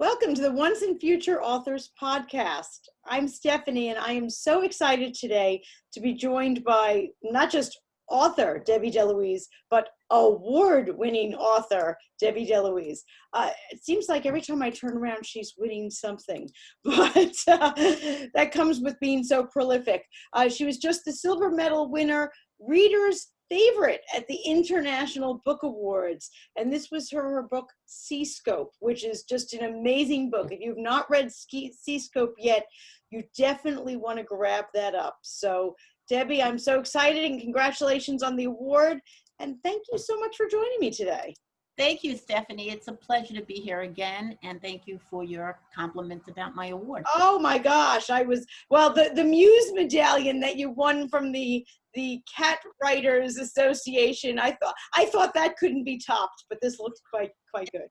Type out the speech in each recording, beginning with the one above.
Welcome to the Once and Future Authors podcast. I'm Stephanie, and I am so excited today to be joined by not just author Debbie De Louise, but award-winning author Debbie De Louise. It seems like every time I turn around, she's winning something, but that comes with being so prolific. She was just the silver medal winner, Reader's Favorite at the International Book Awards. And this was her book, Seascope, which is just an amazing book. If you've not read Seascope yet, you definitely want to grab that up. So, Debbie, I'm so excited and congratulations on the award. And thank you so much for joining me today. Thank you, Stephanie. It's a pleasure to be here again. And thank you for your compliments about my award. Oh my gosh. The Muse medallion that you won from the Cat Writers Association, I thought that couldn't be topped, but this looks quite good.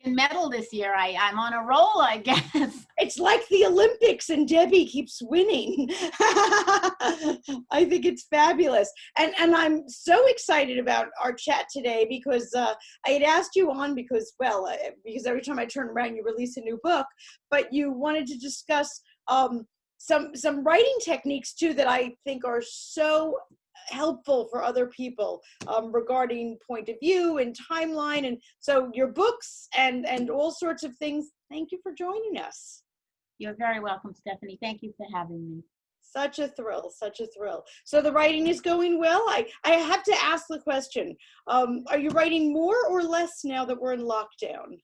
In medal this year, I'm on a roll, I guess. It's like the Olympics and Debbie keeps winning. I think it's fabulous. And I'm so excited about our chat today because I had asked you on because every time I turn around, you release a new book, but you wanted to discuss some writing techniques too that I think are so helpful for other people regarding point of view and timeline, and so your books and all sorts of things. Thank you for joining us. You're very welcome, Stephanie. Thank you for having me. Such a thrill. So the writing is going well. I have to ask the question, are you writing more or less now that we're in lockdown?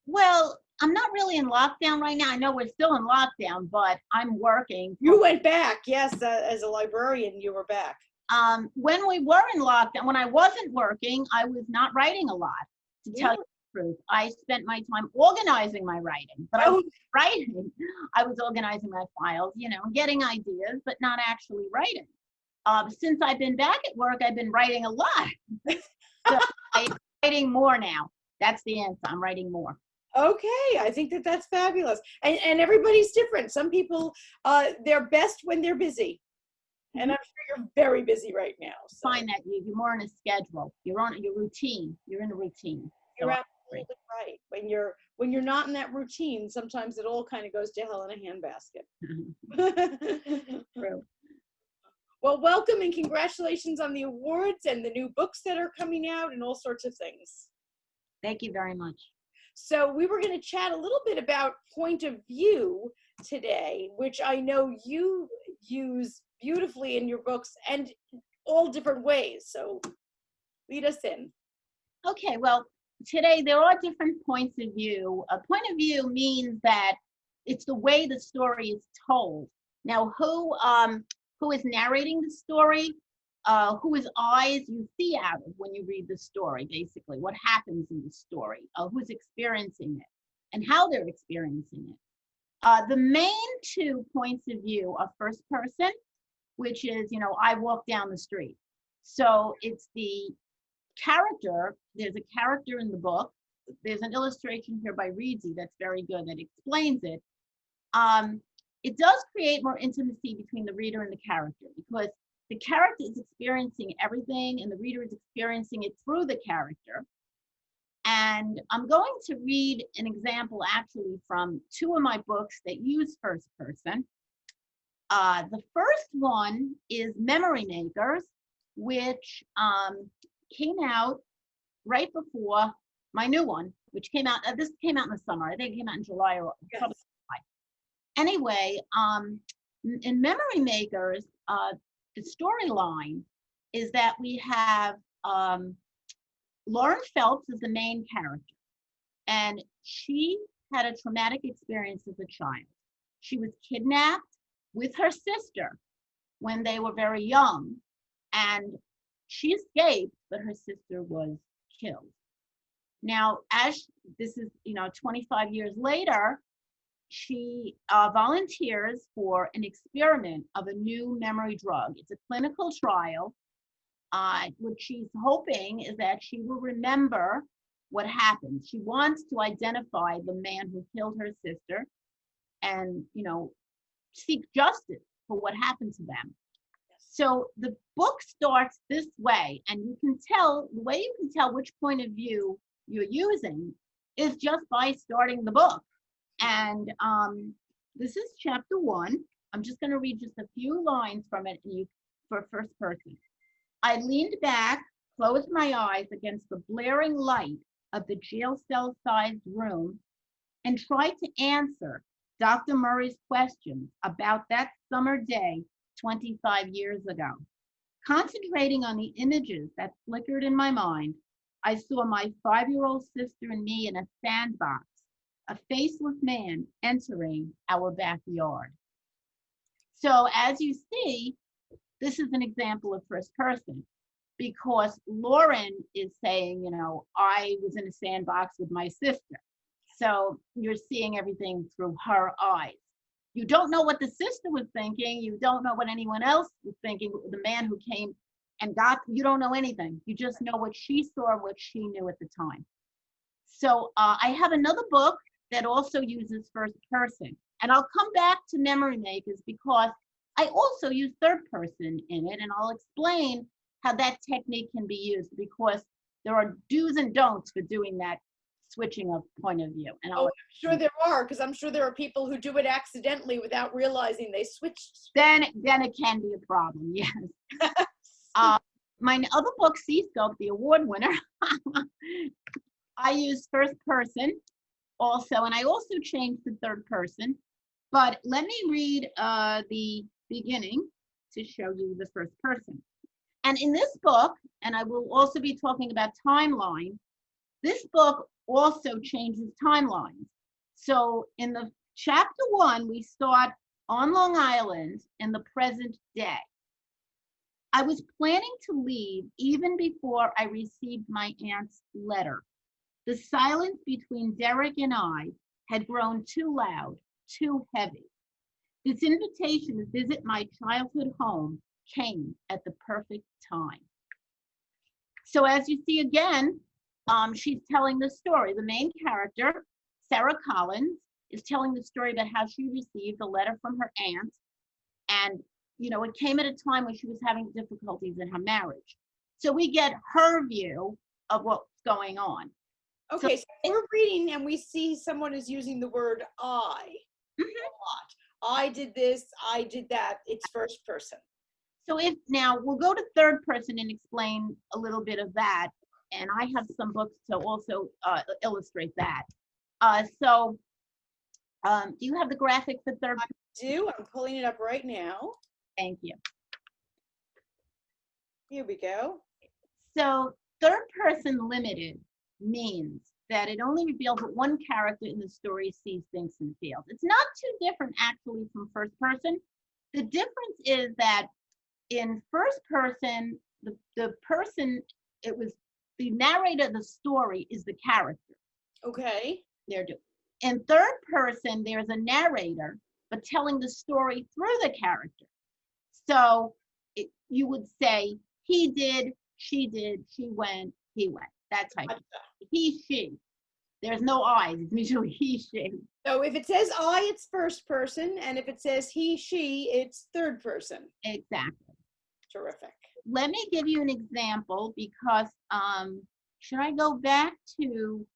Well, I'm not really in lockdown right now. I know we're still in lockdown, but I'm working. You went back, yes, as a librarian, you were back. When we were in lockdown, when I wasn't working, I was not writing a lot, to tell you the truth. I spent my time organizing my writing, but I wasn't writing. I was organizing my files, and getting ideas, but not actually writing. Since I've been back at work, I've been writing a lot. So I'm writing more now. That's the answer. I'm writing more. Okay, I think that's fabulous. And everybody's different. Some people, they're best when they're busy. And I'm sure you're very busy right now. So. Find that you're more on a schedule. You're on your routine. You're in a routine. You're absolutely right. When you're not in that routine, sometimes it all kind of goes to hell in a handbasket. True. Well, welcome and congratulations on the awards and the new books that are coming out and all sorts of things. Thank you very much. So we were going to chat a little bit about point of view today, which I know you use beautifully in your books and all different ways. So lead us in. Okay, well, today there are different points of view. A point of view means that it's the way the story is told. Now, who is narrating the story? Whose eyes you see out of when you read the story, basically, what happens in the story, who's experiencing it, and how they're experiencing it. The main 2 points of view are first person, which is, I walk down the street. So it's the character, there's a character in the book, there's an illustration here by Reedsy that's very good that explains it. It does create more intimacy between the reader and the character because the character is experiencing everything and the reader is experiencing it through the character. And I'm going to read an example actually from 2 of my books that use first person. The first one is Memory Makers, which came out right before my new one, which came out, this came out in the summer. I think it came out in July or probably July. Anyway, in Memory Makers, the storyline is that we have Lauren Phelps is the main character, and she had a traumatic experience as a child. She was kidnapped with her sister when they were very young, and she escaped, but her sister was killed. Now, as this is 25 years later, she volunteers for an experiment of a new memory drug. It's a clinical trial. What she's hoping is that she will remember what happened. She wants to identify the man who killed her sister and, seek justice for what happened to them. So the book starts this way, and you can tell, the way you can tell which point of view you're using is just by starting the book. And this is chapter 1. I'm just going to read just a few lines from it for first person. I leaned back, closed my eyes against the blaring light of the jail cell-sized room, and tried to answer Dr. Murray's questions about that summer day 25 years ago. Concentrating on the images that flickered in my mind, I saw my 5-year-old sister and me in a sandbox, a faceless man entering our backyard. So as you see, this is an example of first person, because Lauren is saying, you know, I was in a sandbox with my sister. So you're seeing everything through her eyes. You don't know what the sister was thinking. You don't know what anyone else was thinking. The man who came and got, you don't know anything. You just know what she saw, what she knew at the time. So I have another book that also uses first person. And I'll come back to Memory Makers because I also use third person in it. And I'll explain how that technique can be used, because there are do's and don'ts for doing that switching of point of view. And I'm sure there are, because I'm sure there are people who do it accidentally without realizing they switched. Then it can be a problem, yes. My other book, Seascope, the award winner, I use first person also, and I also changed to third person. But let me read the beginning to show you the first person. And in this book, and I will also be talking about timeline, this book also changes timelines. So in the chapter 1, we start on Long Island in the present day. I was planning to leave even before I received my aunt's letter. The silence between Derek and I had grown too loud, too heavy. This invitation to visit my childhood home came at the perfect time. So as you see again, she's telling the story. The main character, Sarah Collins, is telling the story about how she received a letter from her aunt. And, you know, it came at a time when she was having difficulties in her marriage. So we get her view of what's going on. Okay, so we're reading and we see someone is using the word I a lot. I did this, I did that. It's first person. So now we'll go to third person and explain a little bit of that. And I have some books to also illustrate that. Do you have the graphic for third person? I do. I'm pulling it up right now. Thank you. Here we go. So third person limited means that it only reveals what one character in the story sees, thinks, and feels. It's not too different actually from first person. The difference is that in first person, the person, it was the narrator of the story is the character. Okay. In third person, there's a narrator, but telling the story through the character. So you would say, he did, she went, he went. That type of thing. He, she. There's no I's. It's usually he, she. So if it says I, it's first person. And if it says he, she, it's third person. Exactly. Terrific. Let me give you an example because, should I go back to,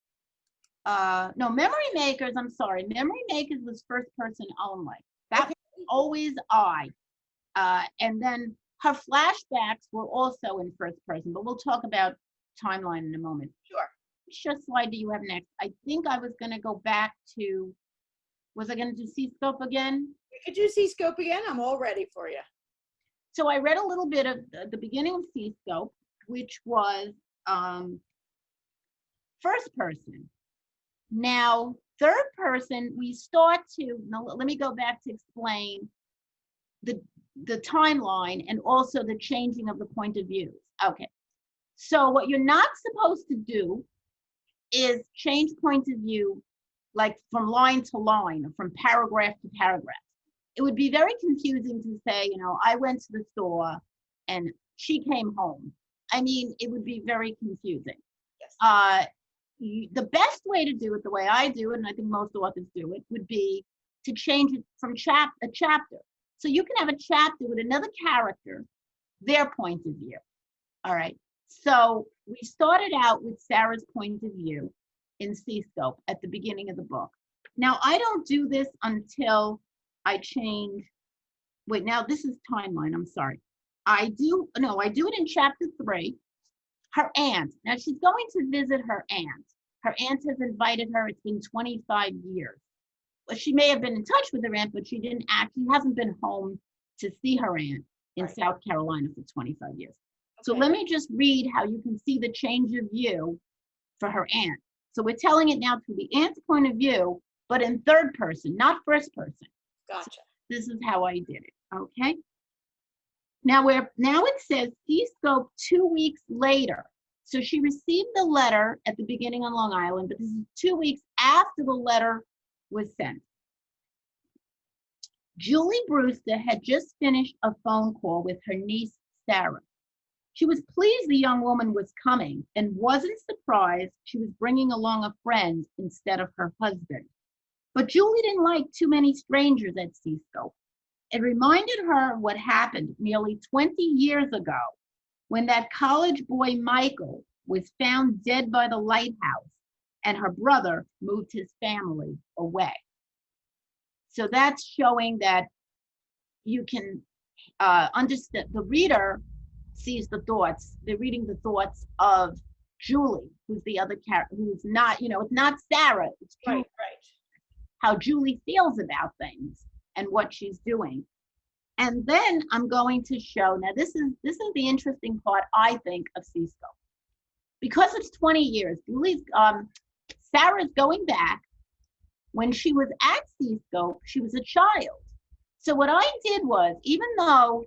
no, Memory Makers, I'm sorry. Memory Makers was first person only. That was always I. And then her flashbacks were also in first person, but we'll talk about timeline in a moment. Sure. Which slide do you have next? I think I was going to go back to, was I going to do Seascope again? We could do Seascope again. I'm all ready for you. So I read a little bit of the beginning of Seascope, which was first person. Now, third person, we start to, now let me go back to explain the timeline and also the changing of the point of views. Okay, so what you're not supposed to do is change point of view like from line to line or from paragraph to paragraph. It would be very confusing to say, you know, I went to the store and she came home. I mean, it would be very confusing. Yes. The best way to do it, the way I do it, and I think most authors do it, would be to change it from a chapter. So you can have a chapter with another character, their point of view. All right. So we started out with Sarah's point of view in C-scope at the beginning of the book. Now, I don't do this until I change. Wait, now this is timeline. I'm sorry. I do it in chapter 3. Her aunt. Now she's going to visit her aunt. Her aunt has invited her. It's been 25 years. Well, she may have been in touch with her aunt, but she hasn't been home to see her aunt in South Carolina for 25 years. So let me just read how you can see the change of view for her aunt. So we're telling it now through the aunt's point of view, but in third person, not first person. Gotcha. So this is how I did it, okay? Now it says C-scope 2 weeks later. So she received the letter at the beginning on Long Island, but this is 2 weeks after the letter was sent. Julie Brewster had just finished a phone call with her niece, Sarah. She was pleased the young woman was coming and wasn't surprised she was bringing along a friend instead of her husband. But Julie didn't like too many strangers at C-scope. It reminded her what happened nearly 20 years ago when that college boy, Michael, was found dead by the lighthouse and her brother moved his family away. So that's showing that you can understand, the reader sees the thoughts. They're reading the thoughts of Julie, who's the other character, who's not, it's not Sarah, it's Julie. Right. How Julie feels about things and what she's doing. And then I'm going to show, now this is the interesting part, I think, of C-scope. Because it's 20 years, Sarah's going back. When she was at C-scope, she was a child. So what I did was, even though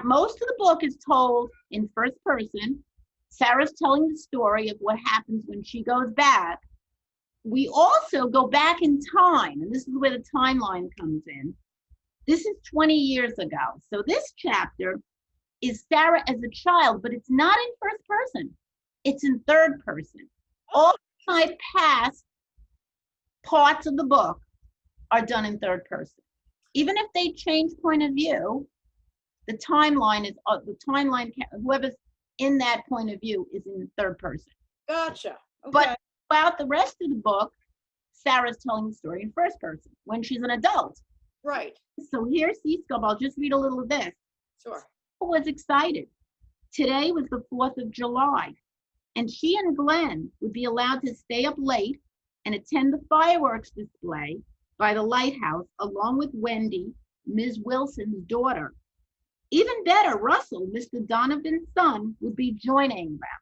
most of the book is told in first person, Sarah's telling the story of what happens when she goes back. We also go back in time, and this is where the timeline comes in. This is 20 years ago. So this chapter is Sarah as a child, but it's not in first person. It's in third person. All my past parts of the book are done in third person. Even if they change point of view, the timeline is, whoever's in that point of view is in third person. Gotcha. Okay. But throughout the rest of the book, Sarah's telling the story in first person when she's an adult. Right. So here's C-scope. I'll just read a little of this. Sure. Sarah was excited. Today was the 4th of July, and she and Glenn would be allowed to stay up late and attend the fireworks display by the lighthouse along with Wendy, Ms. Wilson's daughter. Even better, Russell, Mr. Donovan's son, would be joining them.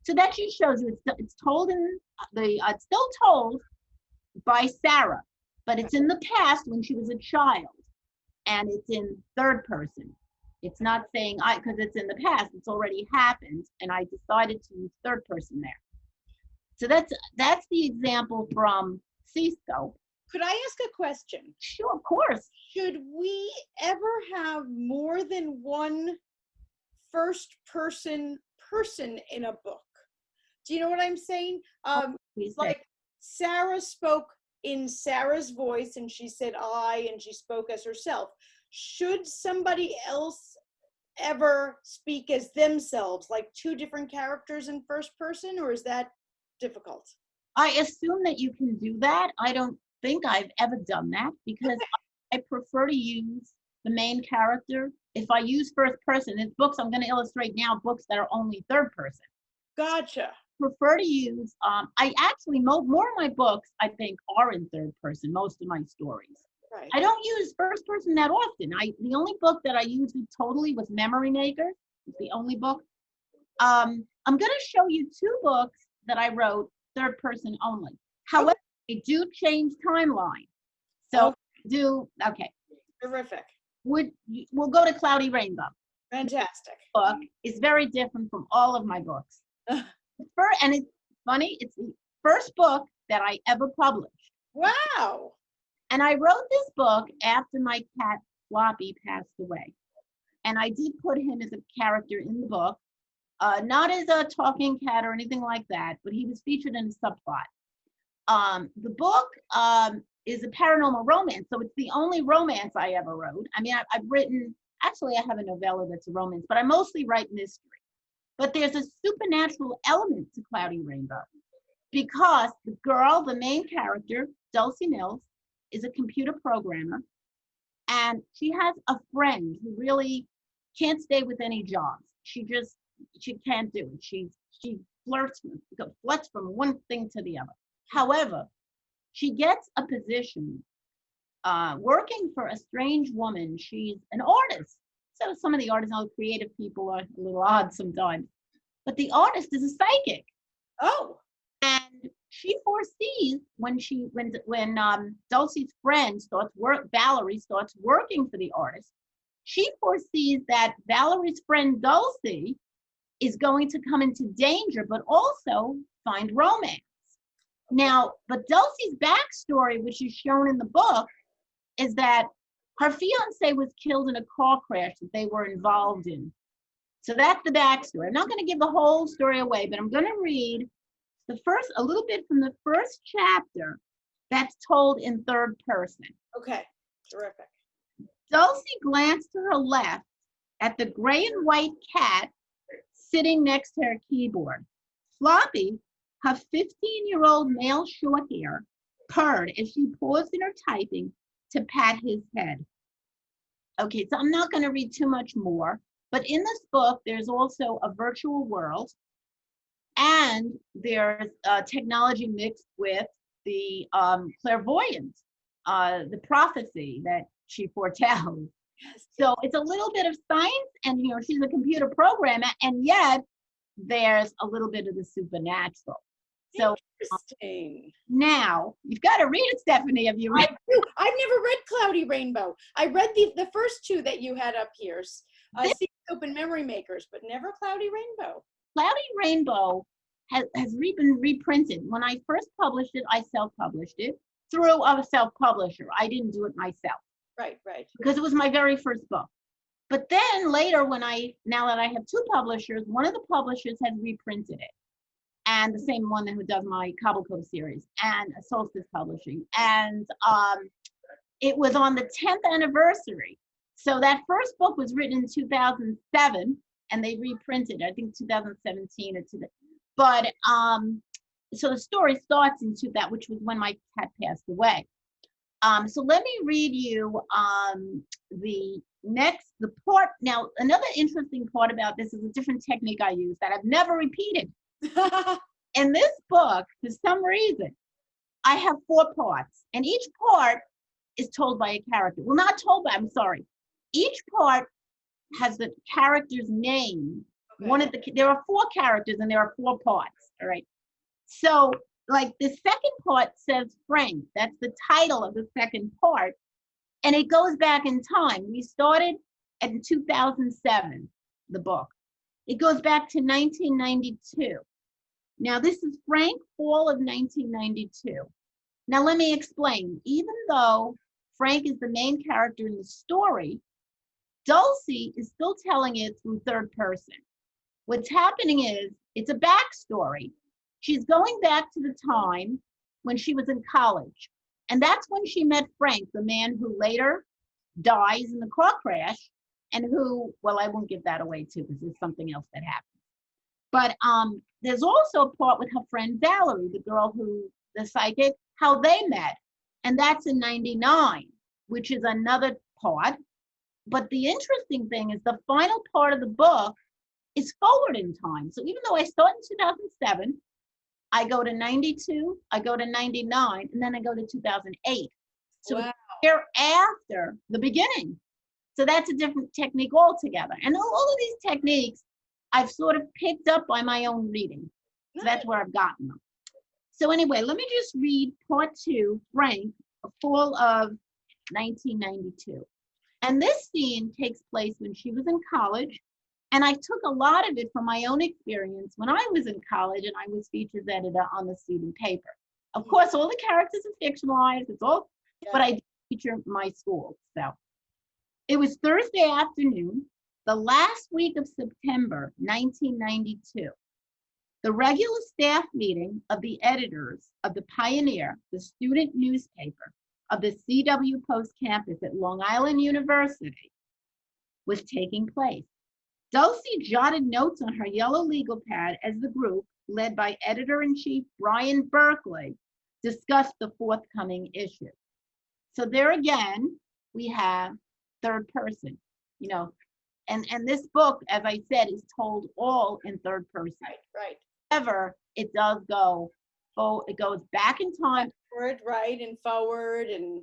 So that just shows you it's told in it's still told by Sarah, but it's in the past when she was a child, and it's in third person. It's not saying because it's in the past, it's already happened, and I decided to use third person there. So that's the example from C-scope. Could I ask a question? Sure, of course. Should we ever have more than one first person in a book? Do you know what I'm saying? Like Sarah spoke in Sarah's voice and she said I and she spoke as herself. Should somebody else ever speak as themselves, like two different characters in first person, or is that difficult? I assume that you can do that. I don't think I've ever done that because I prefer to use the main character. If I use first person, in books, I'm going to illustrate now books that are only third person. Gotcha. Prefer to use, I actually, more of my books, I think, are in third person, most of my stories. Right. I don't use first person that often. The only book that I used it totally was Memory Maker. It's the only book. I'm going to show you two books that I wrote third person only. However, they do change timeline. So okay. Terrific. We'll go to Cloudy Rainbow. Fantastic. Book is very different from all of my books. And it's funny, it's the first book that I ever published. Wow. And I wrote this book after my cat Floppy passed away. And I did put him as a character in the book, not as a talking cat or anything like that, but he was featured in a subplot. The book is a paranormal romance, so it's the only romance I ever wrote. I mean, I've written, actually I have a novella that's a romance, but I mostly write mystery. But there's a supernatural element to Cloudy Rainbow. because the girl, the main character, Dulcie Mills, is a computer programmer, and she has a friend who really can't stay with any jobs. She can't do it. She flirts from one thing to the other. However, she gets a position working for a strange woman. She's an artist. So some of the artists, creative people, are a little odd sometimes. But the artist is a psychic. Oh. And she foresees when Dulcie's friend Valerie starts working for the artist, she foresees that Valerie's friend Dulcie is going to come into danger, but also find romance. Now, but Dulcie's backstory, which is shown in the book, is that her fiance was killed in a car crash that they were involved in. So that's the backstory. I'm not going to give the whole story away, but I'm going to read a little bit from the first chapter that's told in third person. Okay, terrific. Dulcie glanced to her left at the gray and white cat sitting next to her keyboard. Floppy, her 15-year-old male short hair, purred as she paused in her typing to pat his head. Okay, so I'm not going to read too much more, but in this book, there's also a virtual world, and there's technology mixed with the clairvoyance, the prophecy that she foretells. So it's a little bit of science, and she's a computer programmer, and yet there's a little bit of the supernatural. So interesting. Now you've got to read it, Stephanie. Have you read? I've never read Cloudy Rainbow. I read the first two that you had up here, Secret Open Memory Makers, but never Cloudy Rainbow. Cloudy Rainbow has been reprinted. When I first published it, I self-published it through a self-publisher. I didn't do it myself. Right. Because it was my very first book. But then later, now that I have two publishers, one of the publishers has reprinted it. And the same one who does my Cobble Cove series, and Solstice Publishing. And it was on the 10th anniversary. So that first book was written in 2007, and they reprinted, I think 2017 or 2000. But so the story starts in that, which was when my cat passed away. So let me read you the part. Now, another interesting part about this is a different technique I use that I've never repeated. In this book, for some reason, I have 4 parts, and each part is told by a character. Well, not told by, I'm sorry. Each part has the character's name. Okay. There are 4 characters, and there are 4 parts, all right? So, like, the second part says Frank. That's the title of the second part, and it goes back in time. We started in 2007, the book. It goes back to 1992. Now, this is Frank, fall of 1992. Now, let me explain. Even though Frank is the main character in the story, Dulcie is still telling it through third person. What's happening is, it's a backstory. She's going back to the time when she was in college. And that's when she met Frank, the man who later dies in the car crash, and who, well, I won't give that away too, because there's something else that happens. But there's also a part with her friend Valerie, the girl the psychic, how they met. And that's in 99, which is another part. But the interesting thing is the final part of the book is forward in time. So even though I start in 2007, I go to 92, I go to 99, and then I go to 2008. So wow. They're after the beginning. So that's a different technique altogether. And all of these techniques I've sort of picked up by my own reading. So that's where I've gotten them. So anyway, let me just read part 2, Frank, fall of 1992. And this scene takes place when she was in college. And I took a lot of it from my own experience when I was in college and I was features editor on the student paper. Of course, all the characters are fictionalized, but I feature my school. So it was Thursday afternoon, the last week of September, 1992. The regular staff meeting of the editors of the Pioneer, the student newspaper of the CW Post campus at Long Island University, was taking place. Dulcie jotted notes on her yellow legal pad as the group, led by editor-in-chief Brian Berkeley, discussed the forthcoming issue. So there again, we have third person, you know, and this book, as I said, is told all in third person. Right. However, it does go, it goes back in time. Forward, right, and forward, and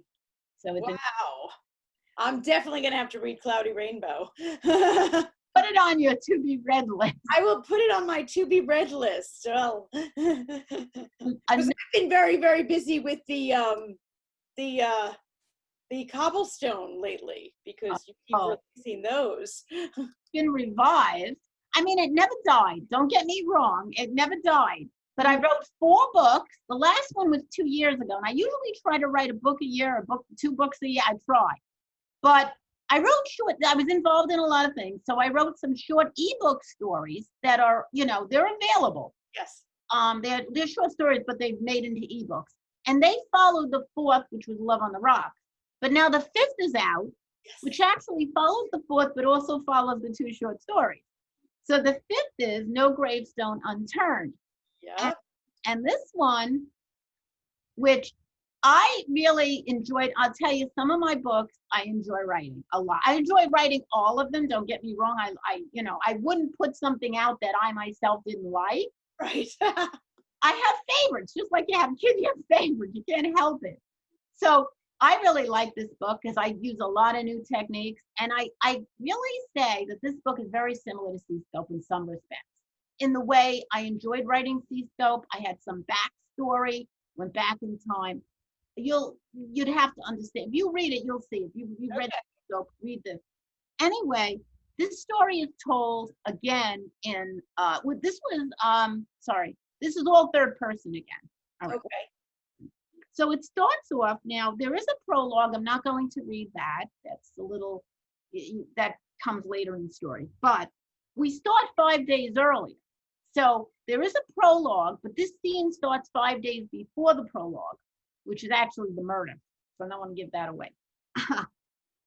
so it's wow. I'm definitely gonna have to read Cloudy Rainbow. Put it on your to be read list. I will put it on my to be read list. Well, I've been very, very busy with the Cobblestone lately because you keep releasing those. Been revived. I mean, it never died. Don't get me wrong. It never died. But I wrote 4 books. The last one was 2 years ago. And I usually try to write a book a year, 2 books a year. I try. But I wrote short. I was involved in a lot of things. So I wrote some short ebook stories that are, you know, they're available. Yes. They're short stories, but they've made into ebooks. And they followed the 4th, which was Love on the Rocks. But now the 5th is out, yes, which actually follows the 4th, but also follows the 2 short stories. So the 5th is No Gravestone Unturned. Yeah. And this one, which I really enjoyed, I'll tell you, some of my books I enjoy writing a lot. I enjoy writing all of them. Don't get me wrong. I wouldn't put something out that I myself didn't like. Right. I have favorites, just like you have kids, you have favorites. You can't help it. So I really like this book because I use a lot of new techniques. And I really say that this book is very similar to Seascope in some respects. In the way I enjoyed writing Seascope, I had some backstory, went back in time. You'd have to understand. If you read it, you'll see. If you read Seascope, read this. Anyway, this story is told again in, this is all third person again. All right. Okay. So it starts off, now there is a prologue. I'm not going to read that. That's a little, that comes later in the story. But we start 5 days earlier. So there is a prologue, but this scene starts 5 days before the prologue, which is actually the murder. So I don't want to give that away.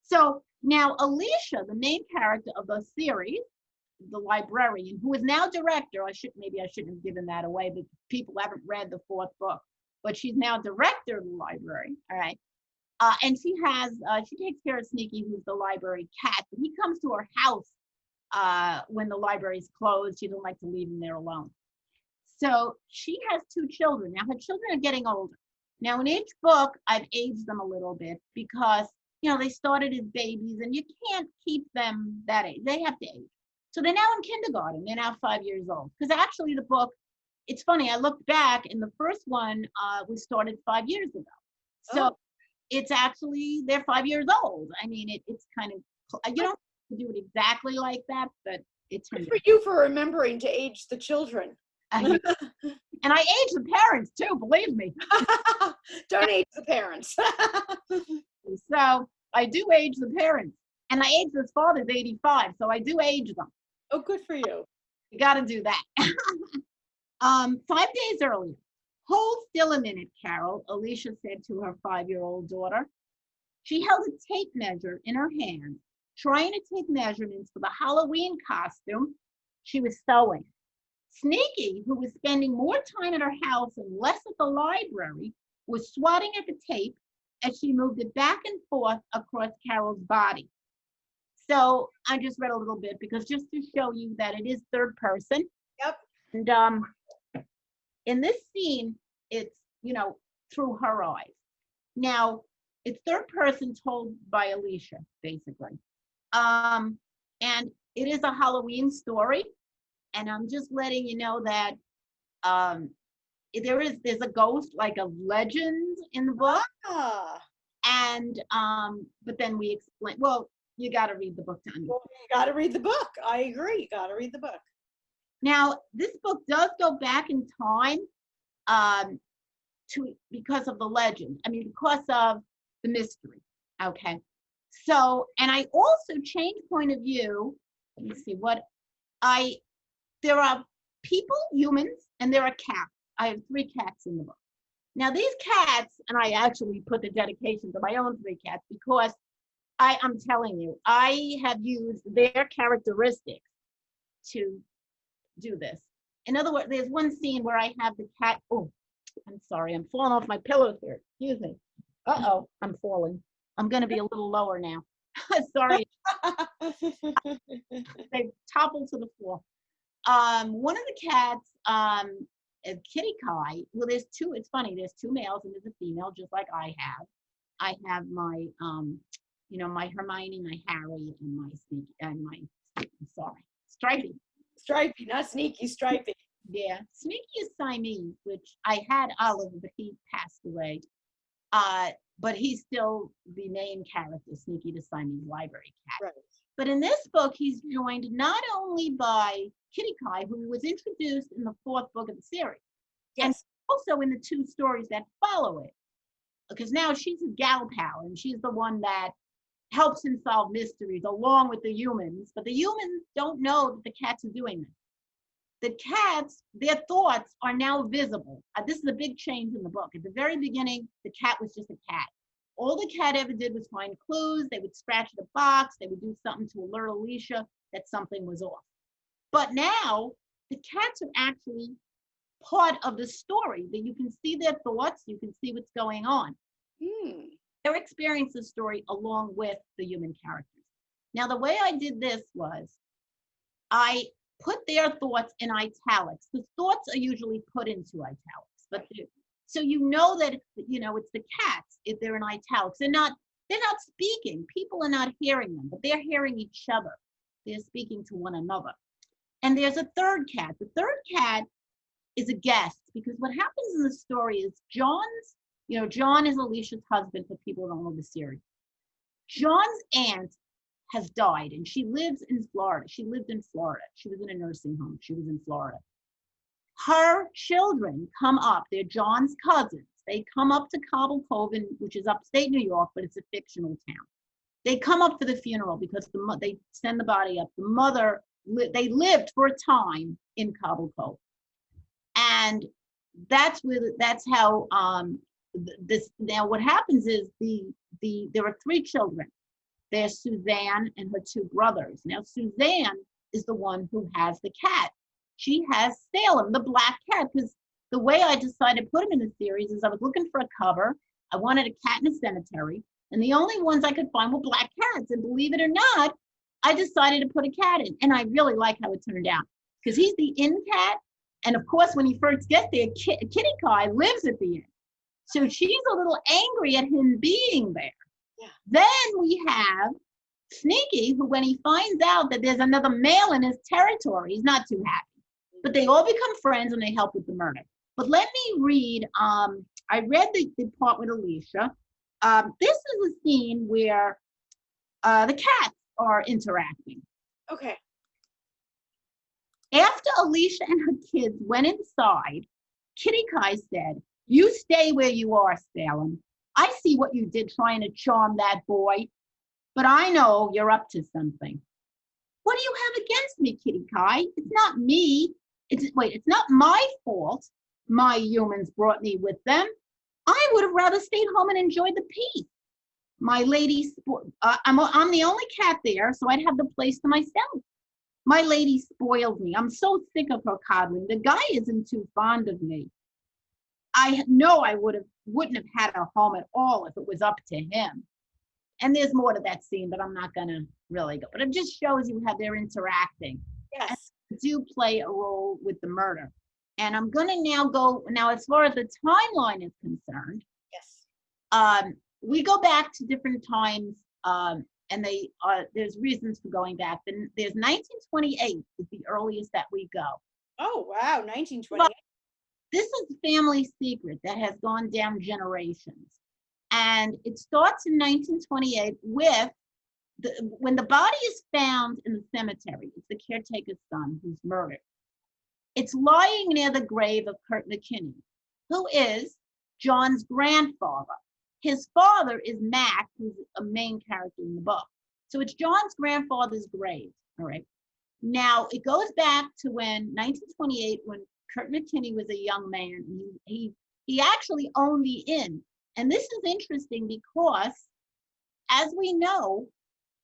So now Alicia, the main character of the series, the librarian, who is now director, maybe I shouldn't have given that away, but people haven't read the 4th book, but she's now director of the library, all right? And she takes care of Sneaky, who's the library cat, but he comes to her house when the library's closed. She doesn't like to leave him there alone. So she has 2 children. Now her children are getting older. Now in each book, I've aged them a little bit because, you know, they started as babies and you can't keep them that age. They have to age. So they're now in kindergarten. They're now 5 years old. Because actually the book, it's funny, I looked back and the first one was started 5 years ago. So it's actually, they're 5 years old. I mean, it's kind of, you don't have to do it exactly like that, but it's good for you for remembering to age the children. And I age the parents too, believe me. Don't age the parents. So I do age the parents. And I age this father's 85, so I do age them. Oh, good for you. You got to do that. 5 days earlier, hold still a minute, Carol, Alicia said to her 5-year-old daughter. She held a tape measure in her hand, trying to take measurements for the Halloween costume she was sewing. Sneaky, who was spending more time at her house and less at the library, was swatting at the tape as she moved it back and forth across Carol's body. So I just read a little bit because just to show you that it is third person. Yep. And in this scene, it's, you know, through her eyes. Now, it's third person told by Alicia, basically. And it is a Halloween story. And I'm just letting you know that there's a ghost, like a legend in the book. And but then we explain, well, you got to read the book to understand. Well, you got to read the book. I agree. You got to read the book. Now, this book does go back in time because of the legend. I mean, because of the mystery. Okay. So, and I also changed point of view. Let me see there are people, humans, and there are cats. I have 3 cats in the book. Now these cats, and I actually put the dedication to my own 3 cats because I'm telling you, I have used their characteristics to do this. in other words, there's one scene where I have the cat. Oh, I'm sorry, I'm falling off my pillows here. Excuse me. Uh-oh, I'm falling. I'm going to be a little lower now. Sorry. They toppled to the floor. One of the cats, Kitty Kai, well, there's two, it's funny, there's two males and there's a female, just like I have. I have my, my Hermione, my Harry, and my Sneaky, and my, sorry, Stripey. Stripey, not Sneaky, Stripey. Yeah, Sneaky is Siamese, which I had Oliver, but he passed away. But he's still the main character, Sneaky the Siamese library cat. Right. But in this book, he's joined not only by Kitty Kai, who was introduced in the 4th book of the series, Yes. and also in the 2 stories that follow it. Because now she's a gal pal, and she's the one that helps him solve mysteries along with the humans. But the humans don't know that the cats are doing this. The cats, their thoughts are now visible. This is a big change in the book. At the very beginning, the cat was just a cat. All the cat ever did was find clues. They would scratch the box. They would do something to alert Alicia that something was off. But now, the cats are actually part of the story, that you can see their thoughts, you can see what's going on. They're experiencing the story along with the human characters. Now, the way I did this was, I put their thoughts in italics. The thoughts are usually put into italics, but so you know that it's the cats if they're in italics. They're not speaking. People are not hearing them, but they're hearing each other. They're speaking to one another. And there's a third cat. The third cat is a guest, because what happens in the story is John is Alicia's husband, for people who don't know the series. John's aunt has died, and she lives in Florida. She lived in Florida. She was in a nursing home. She was in Florida. Her children come up. They're John's cousins. They come up to Cobble Cove, which is upstate New York, but it's a fictional town. They come up for the funeral because they send the body up. The mother, they lived for a time in Cobble Cove. And that's how now what happens is there are 3 children. There's Suzanne and her 2 brothers. Now, Suzanne is the one who has the cat. She has Salem, the black cat, because the way I decided to put him in the series is I was looking for a cover. I wanted a cat in a cemetery, and the only ones I could find were black cats. And believe it or not, I decided to put a cat in, and I really like how it turned out, because he's the inn cat. And of course, when he first gets there, Kitty Kai lives at the inn. So she's a little angry at him being there. Yeah. Then we have Sneaky, who when he finds out that there's another male in his territory, he's not too happy. But they all become friends and they help with the murder. But let me read, I read the part with Alicia. This is a scene where the cats are interacting. Okay. After Alicia and her kids went inside, Kitty Kai said, "You stay where you are, Salem. I see what you did trying to charm that boy, but I know you're up to something." "What do you have against me, Kitty Kai? It's not me. It's not my fault my humans brought me with them. I would have rather stayed home and enjoyed the peace. My lady, I'm the only cat there, so I'd have the place to myself. My lady spoiled me. I'm so sick of her coddling. The guy isn't too fond of me. I know I wouldn't have had a home at all if it was up to him." And there's more to that scene, but I'm not gonna really go. But it just shows you how they're interacting. Yes. And do play a role with the murder. And I'm gonna now as far as the timeline is concerned. Yes. We go back to different times, and there's reasons for going back. Then there's 1928 is the earliest that we go. Oh wow, 1928. But this is a family secret that has gone down generations. And it starts in 1928 with when the body is found in the cemetery. It's the caretaker's son who's murdered. It's lying near the grave of Kurt McKinney, who is John's grandfather. His father is Mac, who's a main character in the book. So it's John's grandfather's grave, all right? Now, it goes back to 1928, when Kurt McKinney was a young man. He actually owned the inn. And this is interesting because, as we know,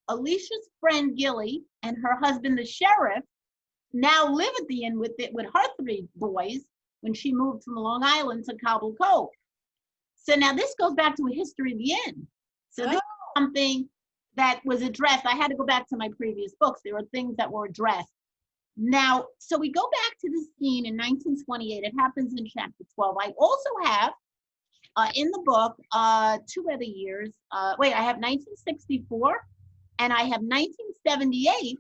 Alicia's friend Gilly and her husband, the sheriff, now live at the inn with her 3 boys when she moved from Long Island to Cobble Cove. So now this goes back to a history of the inn. So this is something that was addressed. I had to go back to my previous books. There were things that were addressed. Now, so we go back to this scene in 1928. It happens in chapter 12. I also have in the book 2 other years. I have 1964 and I have 1978.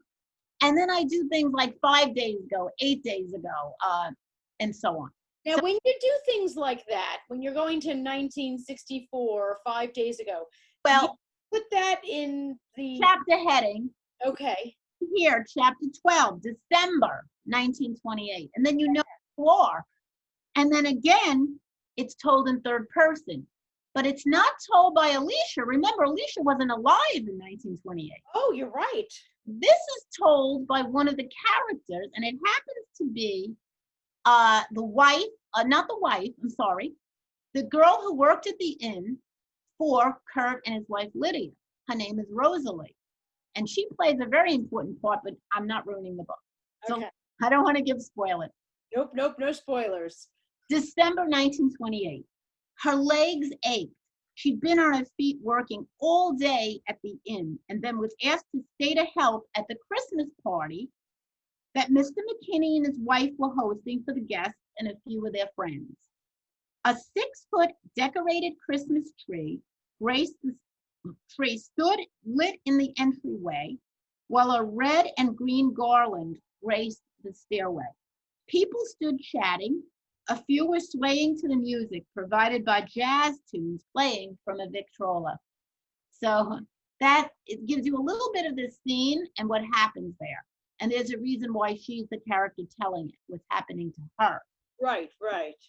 And then I do things like 5 days ago, 8 days ago, and so on. Now, when you do things like that, when you're going to 1964 or 5 days ago, well, put that in the chapter heading. Okay. Here, chapter 12, December 1928. And then you know who you are. And then again, it's told in third person. But it's not told by Alicia. Remember, Alicia wasn't alive in 1928. Oh, you're right. This is told by one of the characters, and it happens to be the wife, not the wife, I'm sorry, the girl who worked at the inn for Kurt and his wife Lydia. Her name is Rosalie. And she plays a very important part, but I'm not ruining the book. So Okay. I don't want to give spoilers. Nope, no spoilers. December 1928. Her legs ached. She'd been on her feet working all day at the inn and then was asked to stay to help at the Christmas party that Mr. McKinney and his wife were hosting for the guests and a few of their friends. A 6-foot decorated Christmas tree graced the tree stood lit in the entryway, while a red and green garland graced the stairway. People stood chatting. A few were swaying to the music provided by jazz tunes playing from a Victrola. So that it gives you a little bit of this scene and what happens there. And there's a reason why she's the character telling it, what's happening to her. Right.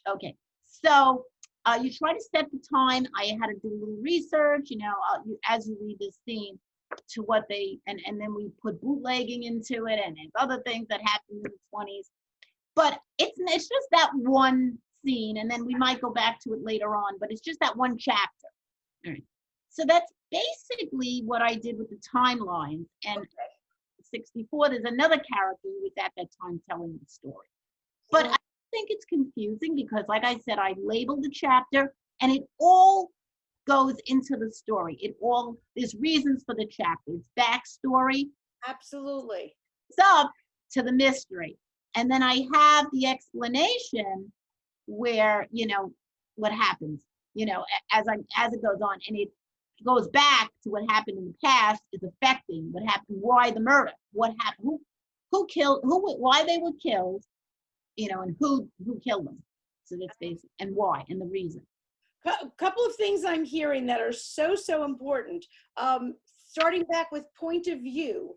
Okay, so you try to set the time. I had to do a little research, as you read this scene, to what they, and then we put bootlegging into it and other things that happened in the 20s. But it's just that one scene, and then we might go back to it later on, but it's just that one chapter. All right. So that's basically what I did with the timelines. And 64, there's another character who was at that time telling the story. But I think it's confusing because, like I said, I labeled the chapter and it all goes into the story. There's reasons for the chapter. It's backstory. Absolutely. It's up to the mystery. And then I have the explanation where, what happens, as it goes on. And it goes back to what happened in the past is affecting what happened, why the murder, what happened, who killed, why they were killed, and who killed them. So that's basic, and why, and the reason. A couple of things I'm hearing that are so important. Starting back with point of view,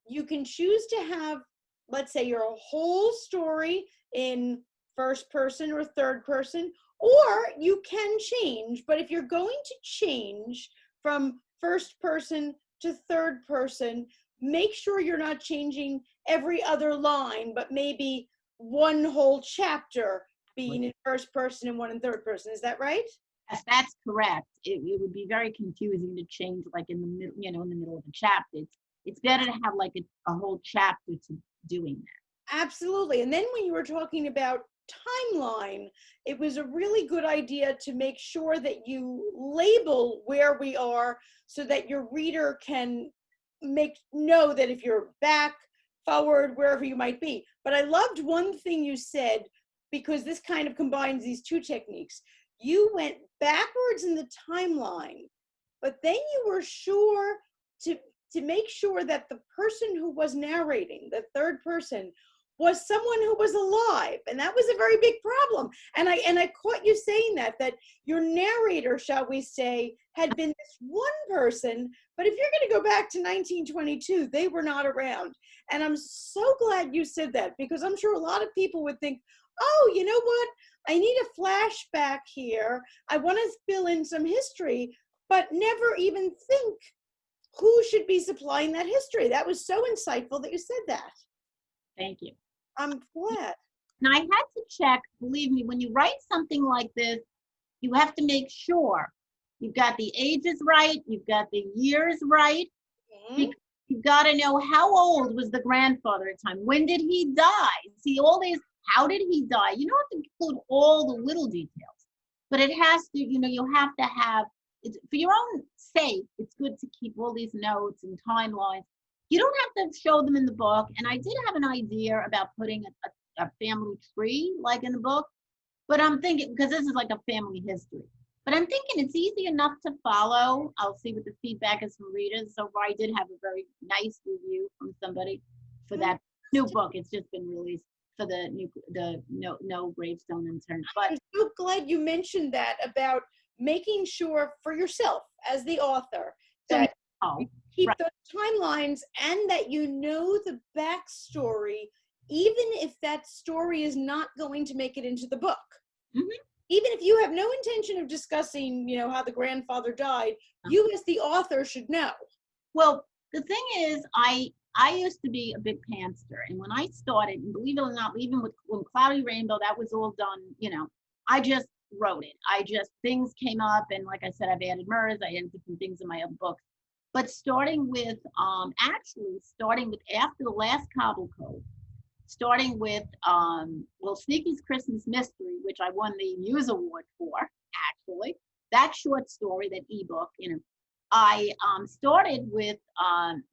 you can choose to have, let's say, your whole story in first person or third person, or you can change. But if you're going to change from first person to third person, make sure you're not changing every other line, but maybe one whole chapter being in first person and one in third person. Is that right? Yes, that's correct. It would be very confusing to change like in the middle, in the middle of a chapter. It's better to have like a whole chapter to doing that. Absolutely. And then when you were talking about timeline, it was a really good idea to make sure that you label where we are so that your reader can know that if you're back, forward, wherever you might be. But I loved one thing you said, because this kind of combines these two techniques. You went backwards in the timeline, but then you were sure to make sure that the person who was narrating, the third person, was someone who was alive. And that was a very big problem. And I caught you saying that your narrator, shall we say, had been this one person, but if you're going to go back to 1922, they were not around. And I'm so glad you said that, because I'm sure a lot of people would think, oh, you know what? I need a flashback here. I want to fill in some history, but never even think who should be supplying that history. That was so insightful that you said that. Thank you. I'm glad. Now I had to check, believe me, when you write something like this, you have to make sure you've got the ages right, you've got the years right. Mm-hmm. You got to know how old was the grandfather at the time. When did he die? See, all these, how did he die? You don't have to include all the little details, but it has to, you have to have, it's, for your own sake, it's good to keep all these notes and timelines. You don't have to show them in the book. And I did have an idea about putting a family tree like in the book, but I'm thinking, because this is like a family history, but I'm thinking it's easy enough to follow. I'll see what the feedback is from readers. So far, I did have a very nice review from somebody for that new book. It's just been released for the no gravestone unturned. But I'm so glad you mentioned that about making sure for yourself as the author that you keep right. those timelines and that you know the backstory, even if that story is not going to make it into the book. Mm-hmm. Even if you have no intention of discussing, how the grandfather died, you as the author should know. Well, the thing is, I used to be a big pantser, and when I started, and believe it or not, even when Cloudy Rainbow, that was all done, I just wrote it. Things came up, and like I said, I've added murders, I added different things in my other books. But starting with after the last Cobble Cove, starting with Sneaky's Christmas Mystery, which I won the Muse Award for, actually, that short story, that ebook, I started with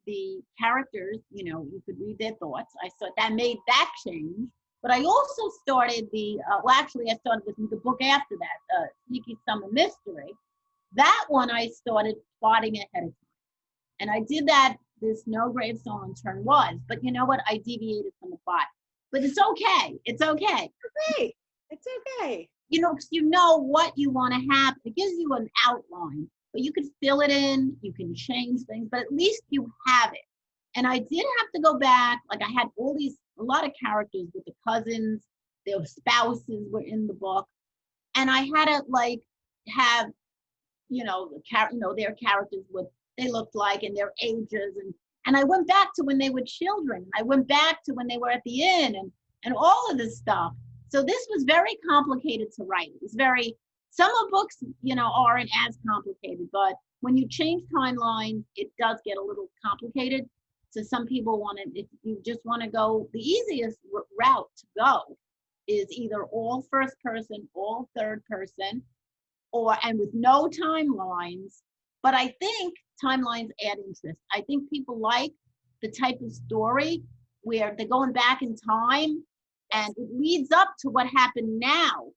the characters, you could read their thoughts. I thought that made that change. But I also started I started with the book after that, Sneaky Summer Mystery. That one I started plotting ahead of time. And I did that, this No Gravestone Unturned was, but you know what? I deviated from the plot. But it's okay. It's okay. Okay. It's okay. Because you know what you want to have. It gives you an outline, but you could fill it in, you can change things, but at least you have it. And I did have to go back, like I had a lot of characters with the cousins, their spouses were in the book. And I had to have, their characters, what they looked like and their ages. And I went back to when they were children. I went back to when they were at the inn and all of this stuff. So this was very complicated to write. It was some of books, aren't as complicated, but when you change timelines, it does get a little complicated. So some people if you just want to go, the easiest route to go is either all first person, all third person, and with no timelines. But I think timelines add interest. I think people like the type of story where they're going back in time and it leads up to what happened now.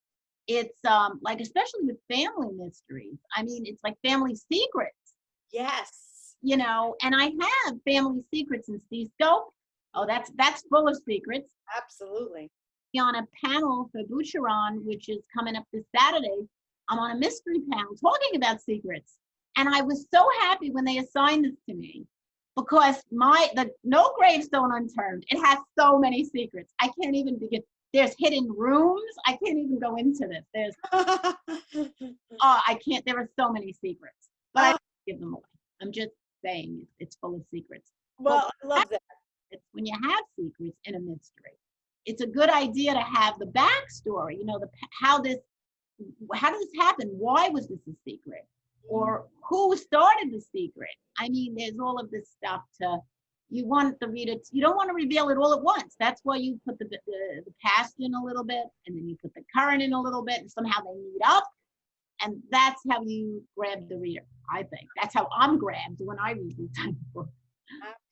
It's especially with family mysteries. I mean, it's like family secrets. Yes. And I have family secrets in Seascope. Oh, that's full of secrets. Absolutely. On a panel for Boucheron, which is coming up this Saturday, I'm on a mystery panel talking about secrets. And I was so happy when they assigned this to me because the No Gravestone Unturned, it has so many secrets. I can't even begin. There's hidden rooms. I can't even go into this. I can't, there are so many secrets, but I don't give them away. I'm just saying it's full of secrets. Well, I love that. It's when you have secrets in a mystery, it's a good idea to have the backstory, how did this happen? Why was this a secret? Or who started the secret? I mean, there's all of this stuff you want the reader, you don't want to reveal it all at once. That's why you put the past in a little bit, and then you put the current in a little bit, and somehow they meet up. And that's how you grab the reader, I think. That's how I'm grabbed when I read these type of books.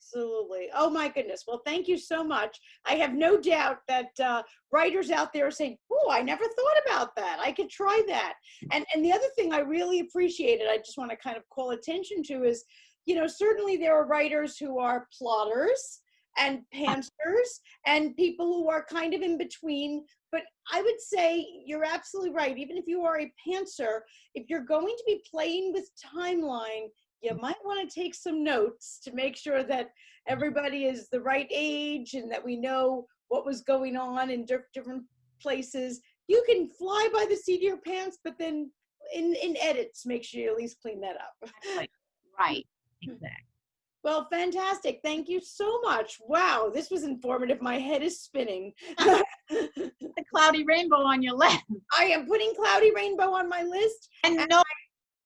Absolutely. Oh my goodness. Well, thank you so much. I have no doubt that writers out there are saying, oh, I never thought about that. I could try that. And the other thing I really appreciated, I just want to kind of call attention to is, certainly there are writers who are plotters and pantsers and people who are kind of in between. But I would say you're absolutely right. Even if you are a pantser, if you're going to be playing with timeline, you might want to take some notes to make sure that everybody is the right age and that we know what was going on in different places. You can fly by the seat of your pants, but then in edits, make sure you at least clean that up. Right. Exactly. Well, fantastic. Thank you so much. Wow, this was informative. My head is spinning. The Cloudy Rainbow on your list. I am putting Cloudy Rainbow on my list. And No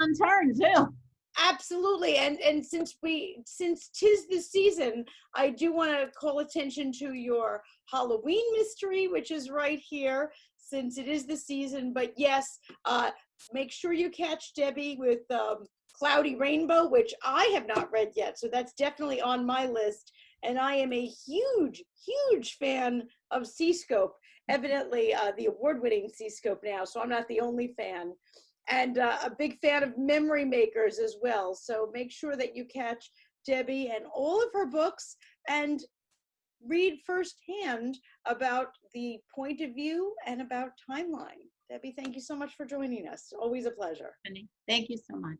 Unturned too. Absolutely, and since tis the season, I do want to call attention to your Halloween mystery, which is right here, since it is the season. But yes, make sure you catch Debbie with Cloudy Rainbow, which I have not read yet, so that's definitely on my list. And I am a huge fan of Seascope. Evidently, the award-winning Seascope now, so I'm not the only fan. And a big fan of memory makers as well. So make sure that you catch Debbie and all of her books and read firsthand about the point of view and about timeline. Debbie, thank you so much for joining us. Always a pleasure. Thank you so much.